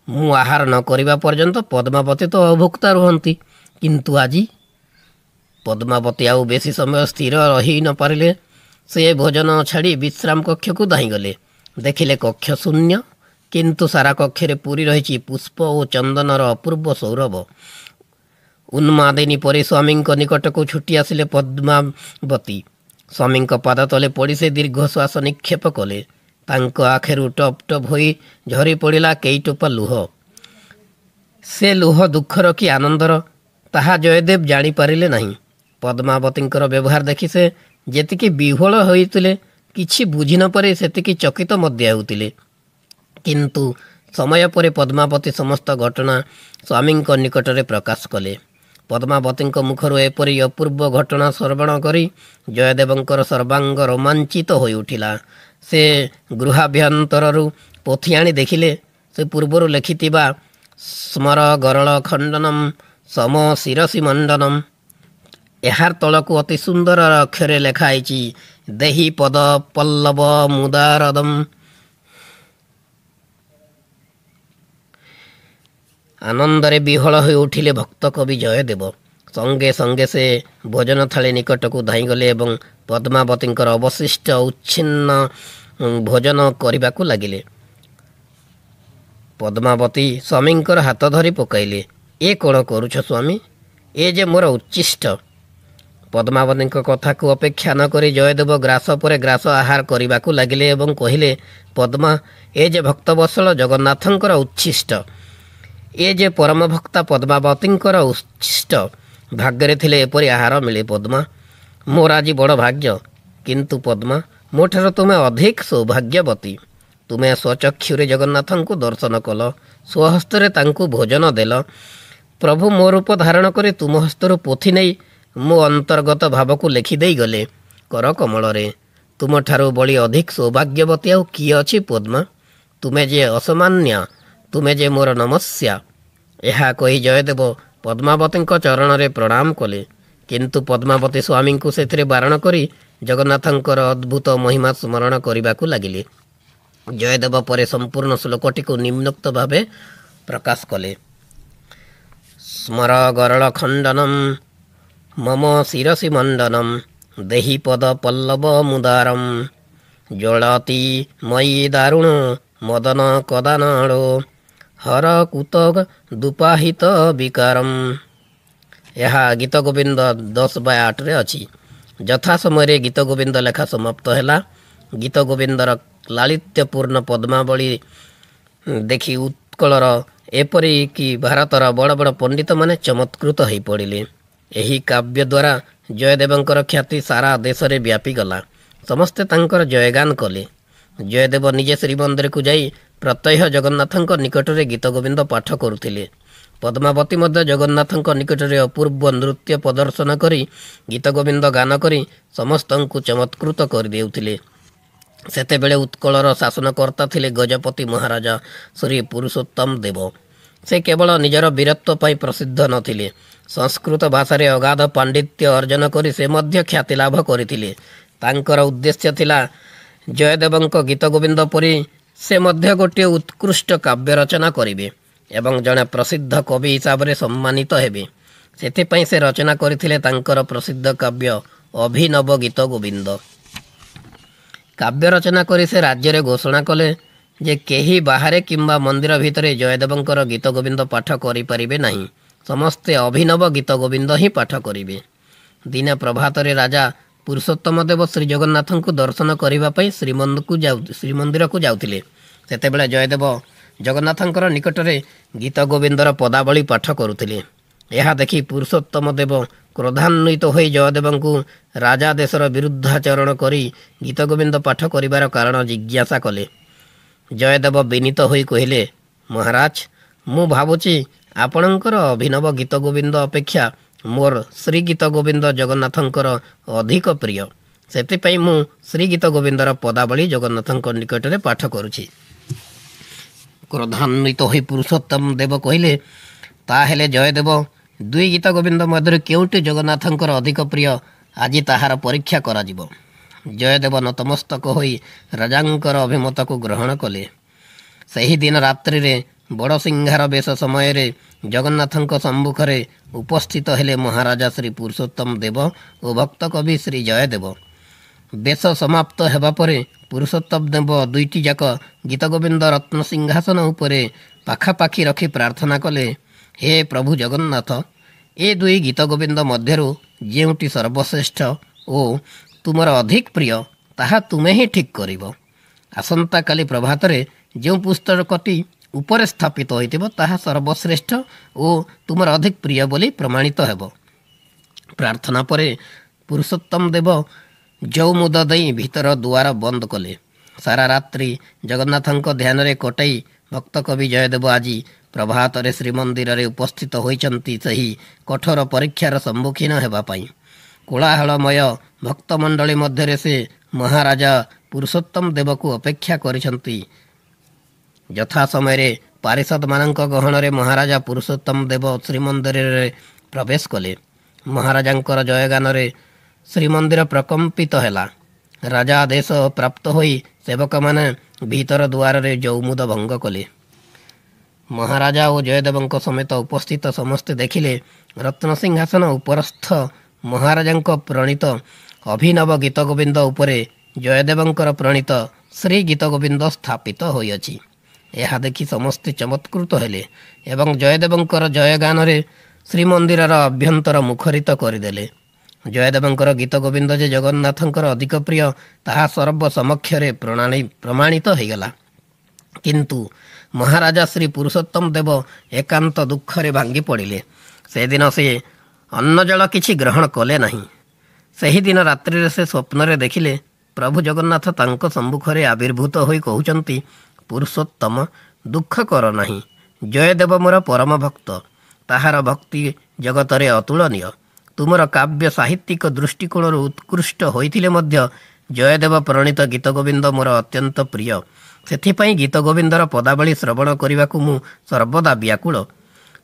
ମୁଁ ଆହାର ନ କରିବା ପର୍ଯ୍ୟନ୍ତ ପଦ୍ମାବତୀ ତ ଅଭୁକ୍ତା ରୁହନ୍ତି, କିନ୍ତୁ ଆଜି? ପଦ୍ମାବତୀ ଆଉ ବେଶୀ ସମୟ ସ୍ଥିର ରହି ନ ପାରିଲେ। ସେ ଭୋଜନ ଛାଡ଼ି ବିଶ୍ରାମ କକ୍ଷକୁ ଧାଇଁଗଲେ। ଦେଖିଲେ କକ୍ଷ ଶୂନ୍ୟ। କିନ୍ତୁ ସାରା କକ୍ଷରେ ପୂରି ରହିଛି ପୁଷ୍ପ ଓ ଚନ୍ଦନର ଅପୂର୍ବ ସୌରଭ। ଉନ୍ମାଦିନୀ ପରି ସ୍ୱାମୀଙ୍କ ନିକଟକୁ ଛୁଟି ଆସିଲେ ପଦ୍ମାବତୀ। ସ୍ୱାମୀଙ୍କ ପାଦ ତଳେ ପଡ଼ି ସେ ଦୀର୍ଘଶ୍ୱାସ ନିକ୍ଷେପ କଲେ। ତାଙ୍କ ଆଖିରୁ ଟପ୍ ଟପ୍ ହୋଇ ଝରି ପଡ଼ିଲା କେଇ ଟୋପା ଲୁହ। ସେ ଲୁହ ଦୁଃଖର କି ଆନନ୍ଦର ତାହା ଜୟଦେବ ଜାଣିପାରିଲେ ନାହିଁ। ପଦ୍ମାବତୀଙ୍କର ବ୍ୟବହାର ଦେଖି ସେ ଯେତିକି ବିହ୍ୱଳ ହୋଇଥିଲେ, କିଛି ବୁଝି ନପାରି ସେତିକି ଚକିତ ମଧ୍ୟ ହେଉଥିଲେ। କିନ୍ତୁ ସମୟ ପରେ ପଦ୍ମାବତୀ ସମସ୍ତ ଘଟଣା ସ୍ୱାମୀଙ୍କ ନିକଟରେ ପ୍ରକାଶ କଲେ। ପଦ୍ମାବତୀଙ୍କ ମୁଖରୁ ଏପରି ଅପୂର୍ବ ଘଟଣା ଶ୍ରବଣ କରି ଜୟଦେବଙ୍କର ସର୍ବାଙ୍ଗ ରୋମାଞ୍ଚିତ ହୋଇଉଠିଲା। ସେ ଗୃହାଭ୍ୟନ୍ତରରୁ ପୋଥି ଆଣି ଦେଖିଲେ, ସେ ପୂର୍ବରୁ ଲେଖିଥିବା ସ୍ମର ଗରଳ ଖଣ୍ଡନମ୍ ସମ ଶିରସି ମଣ୍ଡନମ୍, ଏହାର ତଳକୁ ଅତି ସୁନ୍ଦର ଅକ୍ଷରେ ଲେଖା ହେଇଛି ଦେହି ପଦ ପଲ୍ଲବ ମୁଦାରଦମ୍। ଆନନ୍ଦରେ ବିହ୍ୱଳ ହୋଇ ଉଠିଲେ ଭକ୍ତ କବି ଜୟଦେବ। ସଙ୍ଗେ ସଙ୍ଗେ ସେ ଭୋଜନ ଥାଳି ନିକଟକୁ ଧାଇଁଗଲେ ଏବଂ ପଦ୍ମାବତୀଙ୍କର ଅବଶିଷ୍ଟ ଉଚ୍ଛିନ୍ନ ଭୋଜନ କରିବାକୁ ଲାଗିଲେ। ପଦ୍ମାବତୀ ସ୍ୱାମୀଙ୍କର ହାତ ଧରି ପକାଇଲେ। ଏ କ'ଣ କରୁଛ ସ୍ୱାମୀ? ଏ ଯେ ମୋର ଉଚ୍ଛିଷ୍ଟ। ପଦ୍ମାବତୀଙ୍କ କଥାକୁ ଅପେକ୍ଷା ନ କରି ଜୟଦେବ ଗ୍ରାସ ପରେ ଗ୍ରାସ ଆହାର କରିବାକୁ ଲାଗିଲେ ଏବଂ କହିଲେ, ପଦ୍ମା, ଏ ଯେ ଭକ୍ତବତ୍ସଳ ଜଗନ୍ନାଥଙ୍କର ଉଚ୍ଛିଷ୍ଟ, ଏ ଯେ ପରମ ଭକ୍ତା ପଦ୍ମାବତୀଙ୍କର ଉଚ୍ଛିଷ୍ଟ। ଭାଗ୍ୟରେ ଥିଲେ ଏପରି ଆହାର ମିଳେ ପଦ୍ମା। ମୋର ଆଜି ବଡ଼ ଭାଗ୍ୟ। କିନ୍ତୁ ପଦ୍ମା, ମୋଠାରୁ ତୁମେ ଅଧିକ ସୌଭାଗ୍ୟବତୀ। ତୁମେ ସ୍ୱଚକ୍ଷୁରେ ଜଗନ୍ନାଥଙ୍କୁ ଦର୍ଶନ କଲ, ସ୍ୱହସ୍ତରେ ତାଙ୍କୁ ଭୋଜନ ଦେଲ। ପ୍ରଭୁ ମୋ ରୂପ ଧାରଣ କରି ତୁମ ହସ୍ତରୁ ପୋଥି ନେଇ ମୋ ଅନ୍ତର୍ଗତ ଭାବକୁ ଲେଖିଦେଇ ଗଲେ କର କମଳରେ। ତୁମଠାରୁ ବଳି ଅଧିକ ସୌଭାଗ୍ୟବତୀ ଆଉ କିଏ ଅଛି ପଦ୍ମା? ତୁମେ ଯେ ଅସମାନ୍ୟା, ତୁମେ ଯେ ମୋର ନମସ୍ୟା। ଏହା କହି ଜୟଦେବ ପଦ୍ମାବତୀଙ୍କ ଚରଣରେ ପ୍ରଣାମ କଲେ। କିନ୍ତୁ ପଦ୍ମାବତୀ ସ୍ୱାମୀଙ୍କୁ ସେଥିରେ ବାରଣ କରି ଜଗନ୍ନାଥଙ୍କର ଅଦ୍ଭୁତ ମହିମା ସ୍ମରଣ କରିବାକୁ ଲାଗିଲେ। ଜୟଦେବ ପରେ ସମ୍ପୂର୍ଣ୍ଣ ଶ୍ଲୋକଟିକୁ ନିମ୍ନୋକ୍ତ ଭାବେ ପ୍ରକାଶ କଲେ। ସ୍ମର ଗରଳ ଖଣ୍ଡନମ୍ ମମ ଶିରସି ମଣ୍ଡନମ୍ ଦେହି ପଦ ପଲ୍ଲବ ମୁଦାରମ୍ ଜ୍ୱଳତି ମୟୀ ଦାରୁଣ ମଦନ କଦାନାଳୋ ହର କୁତ ଦୁପାହିତ ବିକାରମ୍। ଏହା ଗୀତ ଗୋବିନ୍ଦ 10/8ରେ ଅଛି। ଯଥା ସମୟରେ ଗୀତ ଗୋବିନ୍ଦ ଲେଖା ସମାପ୍ତ ହେଲା। ଗୀତ ଗୋବିନ୍ଦର ଲାଳିତ୍ୟପୂର୍ଣ୍ଣ ପଦ୍ମାବଳୀ ଦେଖି ଉତ୍କଳର ଏପରିକି ଭାରତର ବଡ଼ ବଡ଼ ପଣ୍ଡିତମାନେ ଚମତ୍କୃତ ହୋଇପଡ଼ିଲେ। ଏହି କାବ୍ୟ ଦ୍ୱାରା ଜୟଦେବଙ୍କର ଖ୍ୟାତି ସାରା ଦେଶରେ ବ୍ୟାପିଗଲା। ସମସ୍ତେ ତାଙ୍କର ଜୟଗାନ କଲେ। ଜୟଦେବ ନିଜେ ଶ୍ରୀମନ୍ଦିରକୁ ଯାଇ ପ୍ରତ୍ୟହ ଜଗନ୍ନାଥଙ୍କ ନିକଟରେ ଗୀତ ଗୋବିନ୍ଦ ପାଠ କରୁଥିଲେ। ପଦ୍ମାବତୀ ମଧ୍ୟ ଜଗନ୍ନାଥଙ୍କ ନିକଟରେ ଅପୂର୍ବ ନୃତ୍ୟ ପ୍ରଦର୍ଶନ କରି ଗୀତ ଗୋବିନ୍ଦ ଗାନ କରି ସମସ୍ତଙ୍କୁ ଚମତ୍କୃତ କରିଦେଉଥିଲେ। ସେତେବେଳେ ଉତ୍କଳର ଶାସନକର୍ତ୍ତା ଥିଲେ ଗଜପତି ମହାରାଜା ଶ୍ରୀ ପୁରୁଷୋତ୍ତମ ଦେବ। ସେ କେବଳ ନିଜର ବୀରତ୍ୱ ପାଇଁ ପ୍ରସିଦ୍ଧ ନଥିଲେ, ସଂସ୍କୃତ ଭାଷାରେ ଅଗାଧ ପାଣ୍ଡିତ୍ୟ ଅର୍ଜନ କରି ସେ ମଧ୍ୟ ଖ୍ୟାତି ଲାଭ କରିଥିଲେ। ତାଙ୍କର ଉଦ୍ଦେଶ୍ୟ ଥିଲା ଜୟଦେବଙ୍କ ଗୀତ ଗୋବିନ୍ଦ ପରି ସେ ମଧ୍ୟ ଗୋଟିଏ ଉତ୍କୃଷ୍ଟ କାବ୍ୟ ରଚନା କରିବେ ଏବଂ ଜଣେ ପ୍ରସିଦ୍ଧ କବି ହିସାବରେ ସମ୍ମାନିତ ହେବେ। ସେଥିପାଇଁ ସେ ରଚନା କରିଥିଲେ ତାଙ୍କର ପ୍ରସିଦ୍ଧ କାବ୍ୟ ଅଭିନବ ଗୀତ ଗୋବିନ୍ଦ। କାବ୍ୟ ରଚନା କରି ସେ ରାଜ୍ୟରେ ଘୋଷଣା କଲେ ଯେ କେହି ବାହାରେ କିମ୍ବା ମନ୍ଦିର ଭିତରେ ଜୟଦେବଙ୍କର ଗୀତ ଗୋବିନ୍ଦ ପାଠ କରିପାରିବେ ନାହିଁ। ସମସ୍ତେ ଅଭିନବ ଗୀତ ଗୋବିନ୍ଦ ହିଁ ପାଠ କରିବେ। ଦିନେ ପ୍ରଭାତରେ ରାଜା ପୁରୁଷୋତ୍ତମ ଦେବ ଶ୍ରୀ ଜଗନ୍ନାଥଙ୍କୁ ଦର୍ଶନ କରିବା ପାଇଁ ଶ୍ରୀମନ୍ଦିରକୁ ଯାଉଥିଲେ। ସେତେବେଳେ ଜୟଦେବ ଜଗନ୍ନାଥଙ୍କର ନିକଟରେ ଗୀତ ଗୋବିନ୍ଦର ପଦାବଳୀ ପାଠ କରୁଥିଲେ। ଏହା ଦେଖି ପୁରୁଷୋତ୍ତମ ଦେବ କ୍ରୋଧାନ୍ୱିତ ହୋଇ ଜୟଦେବଙ୍କୁ ରାଜା ଦେଶର ବିରୁଦ୍ଧାଚରଣ କରି ଗୀତ ଗୋବିନ୍ଦ ପାଠ କରିବାର କାରଣ ଜିଜ୍ଞାସା କଲେ। ଜୟଦେବ ବିନୀତ ହୋଇ କହିଲେ, ମହାରାଜ, ମୁଁ ଭାବୁଛି ଆପଣଙ୍କର ଅଭିନବ ଗୀତ ଗୋବିନ୍ଦ ଅପେକ୍ଷା ମୋର ଶ୍ରୀ ଗୀତ ଗୋବିନ୍ଦ ଜଗନ୍ନାଥଙ୍କର ଅଧିକ ପ୍ରିୟ। ସେଥିପାଇଁ ମୁଁ ଶ୍ରୀ ଗୀତ ଗୋବିନ୍ଦର ପଦାବଳୀ ଜଗନ୍ନାଥଙ୍କ ନିକଟରେ ପାଠ କରୁଛି। କ୍ରୋଧାନ୍ୱିତ ହୋଇ ପୁରୁଷୋତ୍ତମ ଦେବ କହିଲେ, ତାହେଲେ ଜୟଦେବ, ଦୁଇ ଗୀତ ଗୋବିନ୍ଦ ମଧ୍ୟରୁ କେଉଁଟି ଜଗନ୍ନାଥଙ୍କର ଅଧିକ ପ୍ରିୟ, ଆଜି ତାହାର ପରୀକ୍ଷା କରାଯିବ। ଜୟଦେବ ନତମସ୍ତକ ହୋଇ ରାଜାଙ୍କର ଅଭିମତକୁ ଗ୍ରହଣ କଲେ। ସେହିଦିନ ରାତ୍ରିରେ ବଡ଼ସିଂହାର ବେଶ ସମୟରେ ଜଗନ୍ନାଥଙ୍କ ସମ୍ମୁଖରେ ଉପସ୍ଥିତ ହେଲେ ମହାରାଜା ଶ୍ରୀ ପୁରୁଷୋତ୍ତମ ଦେବ ଓ ଭକ୍ତ କବି ଶ୍ରୀ ଜୟଦେବ। ବେଶ ସମାପ୍ତ ହେବା ପରେ ପୁରୁଷୋତ୍ତମ ଦେବ ଦୁଇଟି ଯାକ ଗୀତଗୋବିନ୍ଦ ରତ୍ନ ସିଂହାସନ ଉପରେ ପାଖାପାଖି ରଖି ପ୍ରାର୍ଥନା କଲେ, ହେ ପ୍ରଭୁ ଜଗନ୍ନାଥ, ଏ ଦୁଇ ଗୀତଗୋବିନ୍ଦ ମଧ୍ୟରୁ ଯେଉଁଟି ସର୍ବଶ୍ରେଷ୍ଠ ଓ ତୁମର ଅଧିକ ପ୍ରିୟ ତାହା ତୁମେ ହିଁ ଠିକ୍ କରିବ। ଆସନ୍ତାକାଲି ପ୍ରଭାତରେ ଯେଉଁ ପୁସ୍ତକଟି ଉପରେ ସ୍ଥାପିତ ହୋଇଥିବ ତାହା ସର୍ବଶ୍ରେଷ୍ଠ ଓ ତୁମର ଅଧିକ ପ୍ରିୟ ବୋଲି ପ୍ରମାଣିତ ହେବ। ପ୍ରାର୍ଥନା ପରେ ପୁରୁଷୋତ୍ତମ ଦେବ ଯଉମୁଦ ଦେଇ ଭିତର ଦୁଆର ବନ୍ଦ କଲେ। ସାରା ରାତ୍ରି ଜଗନ୍ନାଥଙ୍କ ଧ୍ୟାନରେ କଟାଇ ଭକ୍ତ କବି ଜୟଦେବ ଆଜି ପ୍ରଭାତରେ ଶ୍ରୀମନ୍ଦିରରେ ଉପସ୍ଥିତ ହୋଇଛନ୍ତି ସେହି କଠୋର ପରୀକ୍ଷାର ସମ୍ମୁଖୀନ ହେବା ପାଇଁ। କୋଳାହଳମୟ ଭକ୍ତମଣ୍ଡଳୀ ମଧ୍ୟରେ ସେ ମହାରାଜା ପୁରୁଷୋତ୍ତମ ଦେବକୁ ଅପେକ୍ଷା କରିଛନ୍ତି। ଯଥା ସମୟରେ ପାରିଷଦମାନଙ୍କ ଗହଣରେ ମହାରାଜା ପୁରୁଷୋତ୍ତମ ଦେବ ଶ୍ରୀମନ୍ଦିରରେ ପ୍ରବେଶ କଲେ। ମହାରାଜାଙ୍କର ଜୟଗାନରେ ଶ୍ରୀମନ୍ଦିର ପ୍ରକମ୍ପିତ ହେଲା। ରାଜା ଆଦେଶ ପ୍ରାପ୍ତ ହୋଇ ସେବକମାନେ ଭିତର ଦୁଆରରେ ଯଉମୁଦ ଭଙ୍ଗ କଲେ। ମହାରାଜା ଓ ଜୟଦେବଙ୍କ ସମେତ ଉପସ୍ଥିତ ସମସ୍ତେ ଦେଖିଲେ ରତ୍ନସିଂହାସନ ଉପରସ୍ଥ ମହାରାଜାଙ୍କ ପ୍ରଣୀତ ଅଭିନବ ଗୀତଗୋବିନ୍ଦ ଉପରେ ଜୟଦେବଙ୍କର ପ୍ରଣୀତ ଶ୍ରୀ ଗୀତଗୋବିନ୍ଦ ସ୍ଥାପିତ ହୋଇଅଛି। ଏହା ଦେଖି ସମସ୍ତେ ଚମତ୍କୃତ ହେଲେ ଏବଂ ଜୟଦେବଙ୍କର ଜୟଗାନରେ ଶ୍ରୀମନ୍ଦିରର ଅଭ୍ୟନ୍ତର ମୁଖରିତ କରିଦେଲେ। ଜୟଦେବଙ୍କର ଗୀତଗୋବିନ୍ଦ ଯେ ଜଗନ୍ନାଥଙ୍କର ଅଧିକ ପ୍ରିୟ ତାହା ସର୍ବ ସମକ୍ଷରେ ପ୍ରମାଣିତ ହୋଇଗଲା। କିନ୍ତୁ ମହାରାଜା ଶ୍ରୀ ପୁରୁଷୋତ୍ତମ ଦେବ ଏକାନ୍ତ ଦୁଃଖରେ ଭାଙ୍ଗି ପଡ଼ିଲେ। ସେଦିନ ସେ ଅନ୍ନ ଜଳ କିଛି ଗ୍ରହଣ କଲେ ନାହିଁ। ସେହିଦିନ ରାତ୍ରିରେ ସେ ସ୍ୱପ୍ନରେ ଦେଖିଲେ ପ୍ରଭୁ ଜଗନ୍ନାଥ ତାଙ୍କ ସମ୍ମୁଖରେ ଆବିର୍ଭୂତ ହୋଇ କହୁଛନ୍ତି, ପୁରୁଷୋତ୍ତମ, ଦୁଃଖ କର ନାହିଁ। ଜୟଦେବ ମୋର ପରମ ଭକ୍ତ, ତାହାର ଭକ୍ତି ଜଗତରେ ଅତୁଳନୀୟ। ତୁମର କାବ୍ୟ ସାହିତ୍ୟିକ ଦୃଷ୍ଟିକୋଣରୁ ଉତ୍କୃଷ୍ଟ ହୋଇଥିଲେ ମଧ୍ୟ ଜୟଦେବ ପ୍ରଣୀତ ଗୀତଗୋବିନ୍ଦ ମୋର ଅତ୍ୟନ୍ତ ପ୍ରିୟ। ସେଥିପାଇଁ ଗୀତଗୋବିନ୍ଦର ପଦାବଳୀ ଶ୍ରବଣ କରିବାକୁ ମୁଁ ସର୍ବଦା ବ୍ୟାକୁଳ।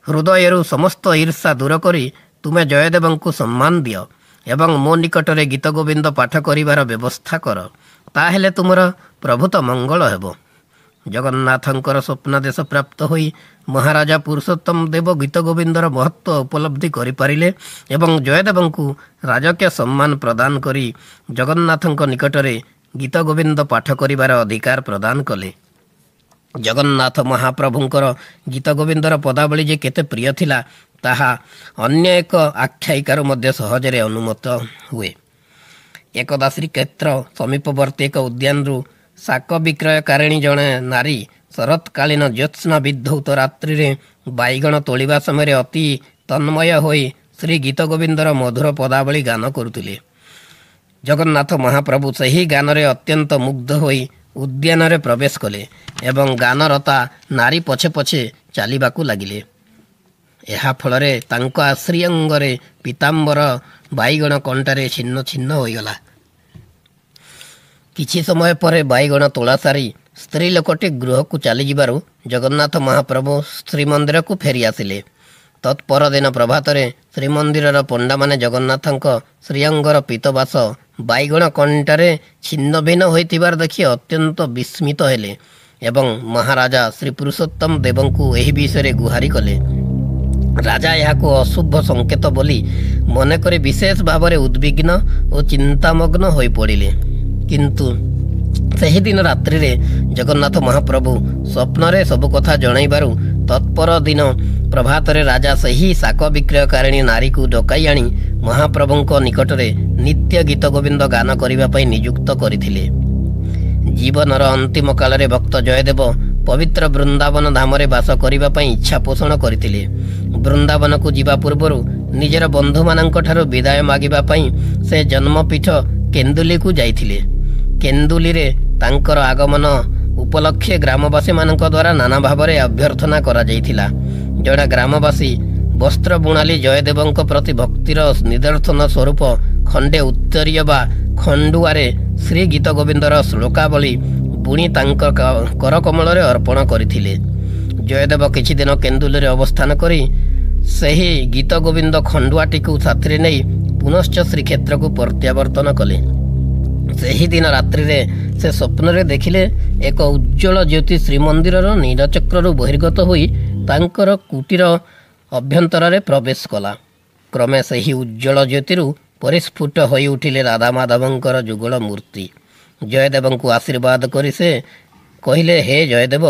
ହୃଦୟରୁ ସମସ୍ତ ଈର୍ଷା ଦୂର କରି ତୁମେ ଜୟଦେବଙ୍କୁ ସମ୍ମାନ ଦିଅ ଏବଂ ମୋ ନିକଟରେ ଗୀତଗୋବିନ୍ଦ ପାଠ କରିବାର ବ୍ୟବସ୍ଥା କର। ତାହେଲେ ତୁମର ପ୍ରଭୂତ ମଙ୍ଗଳ ହେବ। ଜଗନ୍ନାଥଙ୍କର ସ୍ୱପ୍ନାଦେଶ ପ୍ରାପ୍ତ ହୋଇ ମହାରାଜା ପୁରୁଷୋତ୍ତମ ଦେବ ଗୀତଗୋବିନ୍ଦର ମହତ୍ତ୍ୱ ଉପଲବ୍ଧି କରିପାରିଲେ ଏବଂ ଜୟଦେବଙ୍କୁ ରାଜକୀୟ ସମ୍ମାନ ପ୍ରଦାନ କରି ଜଗନ୍ନାଥଙ୍କ ନିକଟରେ ଗୀତଗୋବିନ୍ଦ ପାଠ କରିବାର ଅଧିକାର ପ୍ରଦାନ କଲେ। ଜଗନ୍ନାଥ ମହାପ୍ରଭୁଙ୍କର ଗୀତଗୋବିନ୍ଦର ପଦାବଳୀ ଯେ କେତେ ପ୍ରିୟ ଥିଲା ତାହା ଅନ୍ୟ ଏକ ଆଖ୍ୟାୟିକାରୁ ମଧ୍ୟ ସହଜରେ ଅନୁମତ ହୁଏ। ଏକଦା ଶ୍ରୀକ୍ଷେତ୍ର ସମୀପବର୍ତ୍ତୀ ଏକ ଉଦ୍ୟାନରୁ ଶାକ ବିକ୍ରୟକାରିଣୀ ଜଣେ ନାରୀ ଶରତକାଳୀନ ଜ୍ୟୋତ୍ସ୍ନା ବିଧୌତ ରାତ୍ରିରେ ବାଇଗଣ ତୋଳିବା ସମୟରେ ଅତି ତନ୍ମୟ ହୋଇ ଶ୍ରୀ ଗୀତଗୋବିନ୍ଦର ମଧୁର ପଦାବଳୀ ଗାନ କରୁଥିଲେ। ଜଗନ୍ନାଥ ମହାପ୍ରଭୁ ସେହି ଗାନରେ ଅତ୍ୟନ୍ତ ମୁଗ୍ଧ ହୋଇ ଉଦ୍ୟାନରେ ପ୍ରବେଶ କଲେ ଏବଂ ଗାନରତା ନାରୀ ପଛେ ପଛେ ଚାଲିବାକୁ ଲାଗିଲେ। ଏହା ଫଳରେ ତାଙ୍କ ଶ୍ରୀଅଙ୍ଗରେ ପୀତାମ୍ବର ବାଇଗଣ କଣ୍ଟାରେ ଛିନ୍ନ ଛିନ୍ନ ହୋଇଗଲା। କିଛି ସମୟ ପରେ ବାଇଗଣ ତୋଳା ସାରି ସ୍ତ୍ରୀ ଲୋକଟି ଗୃହକୁ ଚାଲିଯିବାରୁ ଜଗନ୍ନାଥ ମହାପ୍ରଭୁ ଶ୍ରୀମନ୍ଦିରକୁ ଫେରିଆସିଲେ। ତତ୍ପରଦିନ ପ୍ରଭାତରେ ଶ୍ରୀମନ୍ଦିରର ପଣ୍ଡାମାନେ ଜଗନ୍ନାଥଙ୍କ ଶ୍ରୀଅଙ୍ଗର ପୀତବାସ ବାଇଗଣ କଣ୍ଟାରେ ଛିନ୍ନ ଭିନ୍ନ ହୋଇଥିବାର ଦେଖି ଅତ୍ୟନ୍ତ ବିସ୍ମିତ ହେଲେ ଏବଂ ମହାରାଜା ଶ୍ରୀ ପୁରୁଷୋତ୍ତମ ଦେବଙ୍କୁ ଏହି ବିଷୟରେ ଗୁହାରି କଲେ। ରାଜା ଏହାକୁ ଅଶୁଭ ସଂକେତ ବୋଲି ମନେକରି ବିଶେଷ ଭାବରେ ଉଦ୍ବିଗ୍ନ ଓ ଚିନ୍ତାମଗ୍ନ ହୋଇପଡ଼ିଲେ। କିନ୍ତୁ ସେହିଦିନ ରାତ୍ରିରେ ଜଗନ୍ନାଥ ମହାପ୍ରଭୁ ସ୍ୱପ୍ନରେ ସବୁ କଥା ଜଣାଇବାରୁ ତତ୍ପର ଦିନ ପ୍ରଭାତରେ ରାଜା ସେହି ଶାକ ବିକ୍ରୟକାରିଣୀ ନାରୀକୁ ଡକାଇ ଆଣି ମହାପ୍ରଭୁଙ୍କ ନିକଟରେ ନିତ୍ୟ ଗୀତଗୋବିନ୍ଦ ଗାନ କରିବା ପାଇଁ ନିଯୁକ୍ତ କରିଥିଲେ। ଜୀବନର ଅନ୍ତିମ କାଳରେ ଭକ୍ତ ଜୟଦେବ ପବିତ୍ର ବୃନ୍ଦାବନ ଧାମରେ ବାସ କରିବା ପାଇଁ ଇଚ୍ଛା ପୋଷଣ କରିଥିଲେ। ବୃନ୍ଦାବନକୁ ଯିବା ପୂର୍ବରୁ ନିଜର ବନ୍ଧୁମାନଙ୍କଠାରୁ ବିଦାୟ ମାଗିବା ପାଇଁ ସେ ଜନ୍ମପୀଠ କେନ୍ଦୁଲିକୁ ଯାଇଥିଲେ। କେନ୍ଦୁଲିରେ ତାଙ୍କର ଆଗମନ ଉପଲକ୍ଷେ ଗ୍ରାମବାସୀମାନଙ୍କ ଦ୍ୱାରା ନାନା ଭାବରେ ଅଭ୍ୟର୍ଥନା କରାଯାଇଥିଲା। ଜଣେ ଗ୍ରାମବାସୀ ବସ୍ତ୍ର ବୁଣାଲି ଜୟଦେବଙ୍କ ପ୍ରତି ଭକ୍ତିର ନିଦର୍ଶନ ସ୍ୱରୂପ ଖଣ୍ଡେ ଉତ୍ତରୀୟ ବା ଖଣ୍ଡୁଆରେ ଶ୍ରୀ ଗୀତଗୋବିନ୍ଦର ଶ୍ଲୋକାବଳୀ ବୁଣି ତାଙ୍କ କରକମଳରେ ଅର୍ପଣ କରିଥିଲେ। ଜୟଦେବ କିଛି ଦିନ କେନ୍ଦୁଲିରେ ଅବସ୍ଥାନ କରି ସେହି ଗୀତଗୋବିନ୍ଦ ଖଣ୍ଡୁଆଟିକୁ ସାଥିରେ ନେଇ ପୁନଶ୍ଚ ଶ୍ରୀକ୍ଷେତ୍ରକୁ ପ୍ରତ୍ୟାବର୍ତ୍ତନ କଲେ। ସେହିଦିନ ରାତ୍ରିରେ ସେ ସ୍ୱପ୍ନରେ ଦେଖିଲେ ଏକ ଉଜ୍ଜ୍ୱଳ ଜ୍ୟୋତି ଶ୍ରୀମନ୍ଦିରର ନୀଳଚକ୍ରରୁ ବହିର୍ଗତ ହୋଇ ତାଙ୍କର କୁଟୀର ଅଭ୍ୟନ୍ତରରେ ପ୍ରବେଶ କଲା। କ୍ରମେ ସେହି ଉଜ୍ଜ୍ୱଳ ଜ୍ୟୋତିରୁ ପରିସ୍ଫୁଟ ହୋଇ ଉଠିଲେ ରାଧାମାଧବଙ୍କର ଯୁଗଳ ମୂର୍ତ୍ତି। ଜୟଦେବଙ୍କୁ ଆଶୀର୍ବାଦ କରି ସେ କହିଲେ, ହେ ଜୟଦେବ,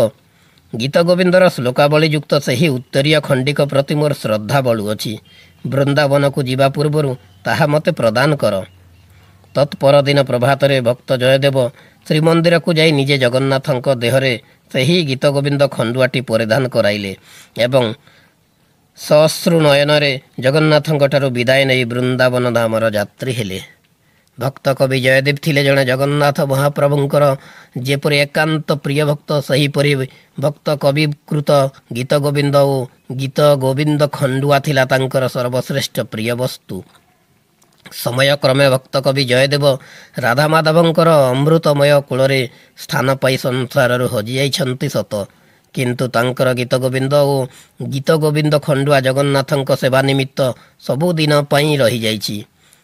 ଗୀତ ଗୋବିନ୍ଦର ଶ୍ଲୋକାବଳୀ ଯୁକ୍ତ ସେହି ଉତ୍ତରୀୟ ଖଣ୍ଡିକ ପ୍ରତି ମୋର ଶ୍ରଦ୍ଧା ବଳୁଅଛି। ବୃନ୍ଦାବନକୁ ଯିବା ପୂର୍ବରୁ ତାହା ମୋତେ ପ୍ରଦାନ କର। ତତ୍ପରଦିନ ପ୍ରଭାତରେ ଭକ୍ତ ଜୟଦେବ ଶ୍ରୀମନ୍ଦିରକୁ ଯାଇ ନିଜେ ଜଗନ୍ନାଥଙ୍କ ଦେହରେ ସେହି ଗୀତ ଗୋବିନ୍ଦ ଖଣ୍ଡୁଆଟି ପରିଧାନ କରାଇଲେ ଏବଂ ସଅଶ୍ରୁ ନୟନରେ ଜଗନ୍ନାଥଙ୍କଠାରୁ ବିଦାୟ ନେଇ ବୃନ୍ଦାବନ ଧାମର ଯାତ୍ରୀ ହେଲେ। ଭକ୍ତ କବି ଜୟଦେବ ଥିଲେ ଜଣେ ଜଗନ୍ନାଥ ମହାପ୍ରଭୁଙ୍କର ଯେପରି ଏକାନ୍ତ ପ୍ରିୟ ଭକ୍ତ, ସେହିପରି ଭକ୍ତ କବିକୃତ ଗୀତ ଗୋବିନ୍ଦ ଓ ଗୀତ ଗୋବିନ୍ଦ ଖଣ୍ଡୁଆ ଥିଲା ତାଙ୍କର ସର୍ବଶ୍ରେଷ୍ଠ ପ୍ରିୟ ବସ୍ତୁ। ସମୟକ୍ରମେ ଭକ୍ତ କବି ଜୟଦେବ ରାଧାମାଧବଙ୍କର ଅମୃତମୟ କୂଳରେ ସ୍ଥାନ ପାଇ ସଂସାରରୁ ହଜିଯାଇଛନ୍ତି ସତ, କିନ୍ତୁ ତାଙ୍କର ଗୀତ ଗୋବିନ୍ଦ ଓ ଗୀତ ଗୋବିନ୍ଦ ଖଣ୍ଡୁଆ ଜଗନ୍ନାଥଙ୍କ ସେବା ନିମିତ୍ତ ସବୁଦିନ ପାଇଁ ରହିଯାଇଛି।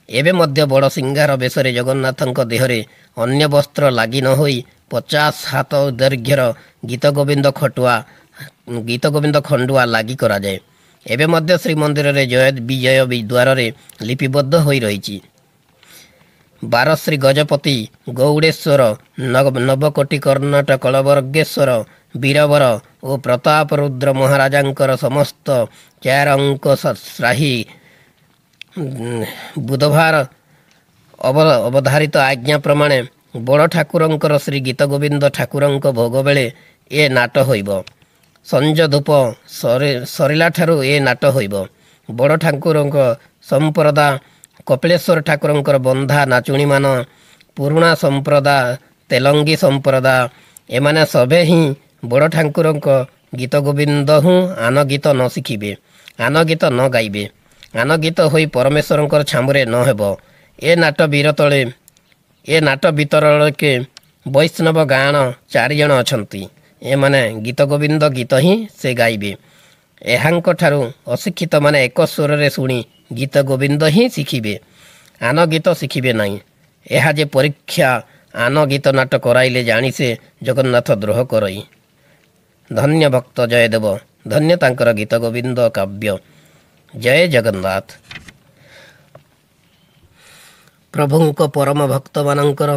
ଏବେ ମଧ୍ୟ ବଡ଼ ସିଂହାର ବେଶରେ ଜଗନ୍ନାଥଙ୍କ ଦେହରେ ଅନ୍ୟ ବସ୍ତ୍ର ଲାଗି ନ ହୋଇ 50 ହାତ ଦୈର୍ଘ୍ୟର ଗୀତ ଗୋବିନ୍ଦ ଖଣ୍ଡୁଆ ଲାଗି କରାଯାଏ। ଏବେ ମଧ୍ୟ ଶ୍ରୀମନ୍ଦିରରେ ବିଜୟ ଦ୍ୱାରରେ ଲିପିବଦ୍ଧ ହୋଇ ରହିଛି। ବାରଶ୍ରୀ ଗଜପତି ଗୌଡ଼େଶ୍ୱର, ନବକୋଟି କର୍ଣ୍ଣଟ କଳବର୍ଗେଶ୍ୱର, ବୀରବର ଓ ପ୍ରତାପ ରୁଦ୍ର ମହାରାଜାଙ୍କର ସମସ୍ତ 4 ଅଙ୍କ ଶାହୀ ବୁଧବାର ଅବଧାରିତ ଆଜ୍ଞା ପ୍ରମାଣେ ବଡ଼ ଠାକୁରଙ୍କର ଶ୍ରୀ ଗୀତ ଗୋବିନ୍ଦ ଠାକୁରଙ୍କ ଭୋଗ ବେଳେ ଏ ନାଟ ହୋଇବ। ସଞ୍ଜ ଧୂପ ସରିଲାଠାରୁ ଏ ନାଟ ହୋଇବ। ବଡ଼ ଠାକୁରଙ୍କ ସମ୍ପ୍ରଦା, କପିଳେଶ୍ୱର ଠାକୁରଙ୍କର ବନ୍ଧା ନାଚୁଣୀମାନ, ପୁରୁଣା ସମ୍ପ୍ରଦା, ତେଲଙ୍ଗୀ ସମ୍ପ୍ରଦା, ଏମାନେ ସଭେ ହିଁ ବଡ଼ ଠାକୁରଙ୍କ ଗୀତ ଗୋବିନ୍ଦ ହିଁ ଆନଗୀତ ନ ଶିଖିବେ, ଆନଗୀତ ନ ଗାଇବେ, ଆନଗୀତ ହୋଇ ପରମେଶ୍ୱରଙ୍କର ଛାମୁରେ ନ ହେବ। ଏ ନାଟ ବିତରଣକେ ବୈଷ୍ଣବ ଗାଣ 4 ଜଣ ଅଛନ୍ତି। ଏମାନେ ଗୀତ ଗୋବିନ୍ଦ ଗୀତ ହିଁ ସେ ଗାଇବେ। ଏହାଙ୍କଠାରୁ ଅଶିକ୍ଷିତମାନେ ଏକ ସ୍ୱରରେ ଶୁଣି ଗୀତ ଗୋବିନ୍ଦ ହିଁ ଶିଖିବେ, ଆନ ଗୀତ ଶିଖିବେ ନାହିଁ। ଏହା ଯେ ପରୀକ୍ଷା, ଆନ ଗୀତ ନାଟ କରାଇଲେ ଜାଣି ସେ ଜଗନ୍ନାଥ ଦ୍ରୋହ କରଇ। ଧନ୍ୟ ଭକ୍ତ ଜୟଦେବ, ଧନ୍ୟ ତାଙ୍କର ଗୀତ ଗୋବିନ୍ଦ କାବ୍ୟ। ଜୟ ଜଗନ୍ନାଥ। ପ୍ରଭୁଙ୍କ ପରମ ଭକ୍ତମାନଙ୍କର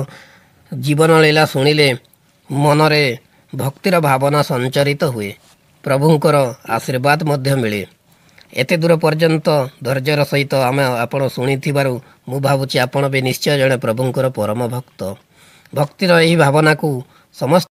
ଜୀବନ ଲୀଳା ଶୁଣିଲେ ମନରେ ଭକ୍ତିର ଭାବନା ସଞ୍ଚରିତ ହୁଏ, ପ୍ରଭୁଙ୍କର ଆଶୀର୍ବାଦ ମଧ୍ୟ ମିଳେ। ଏତେ ଦୂର ପର୍ଯ୍ୟନ୍ତ ଧୈର୍ଯ୍ୟର ସହିତ ଆପଣ ଶୁଣିଥିବାରୁ ମୁଁ ଭାବୁଛି ଆପଣ ବି ନିଶ୍ଚୟ ଜଣେ ପ୍ରଭୁଙ୍କର ପରମ ଭକ୍ତ। ଭକ୍ତିର ଏହି ଭାବନାକୁ ସମସ୍ତ